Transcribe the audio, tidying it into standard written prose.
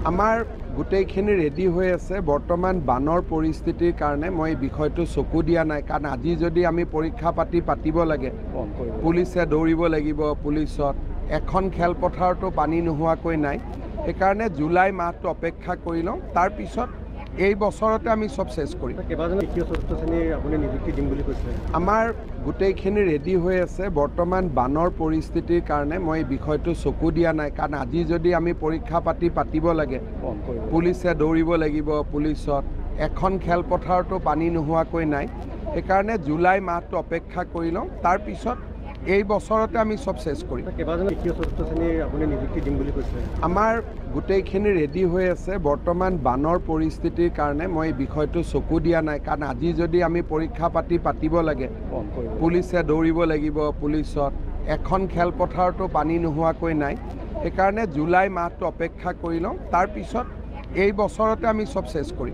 আমাৰ গোটেইখিনি ৰেডি হৈ আছে। বৰ্তমান বানৰ পৰিস্থিতিৰ কাৰণে মই বিষয়টো চকু দিয়া নাই, কাৰণ আজি যদি আমি পৰীক্ষা পাতিব লাগে, পুলিচে দৌৰিব লাগিব। পুলিচত এখন খেলপথাৰতো পানী নোহোৱাকৈ নাই। সেইকাৰণে জুলাই মাহটো অপেক্ষা কৰি লওঁ, তাৰপিছত এই বছৰতে আমি সব শেষ কৰিম। আমাৰ গোটেইখিনি ৰেডি হৈ আছে। বৰ্তমান বানৰ পৰিস্থিতিৰ কাৰণে মই বিষয়টো চকু দিয়া নাই, কাৰণ আজি যদি আমি পৰীক্ষা পাতিব লাগে, পুলিচে দৌৰিব লাগিব। পুলিচত এখন খেলপথাৰতো পানী নোহোৱাকৈ নাই। সেইকাৰণে জুলাই মাহটো অপেক্ষা কৰি লওঁ, তাৰপিছত এই বছৰতে আমি সব শেষ কৰিম। আমাৰ গোটেইখিনি ৰেডি হৈ আছে। বৰ্তমান বানৰ পৰিস্থিতিৰ কাৰণে মই বিষয়টো চকু দিয়া নাই, কাৰণ আজি যদি আমি পৰীক্ষা পাতিব লাগে, পুলিচে দৌৰিব লাগিব। পুলিচত এখন খেলপথাৰতো পানী নোহোৱাকৈ নাই। সেইকাৰণে জুলাই মাহটো অপেক্ষা কৰি লওঁ, তাৰপিছত এই বছৰতে আমি সব শেষ কৰিম।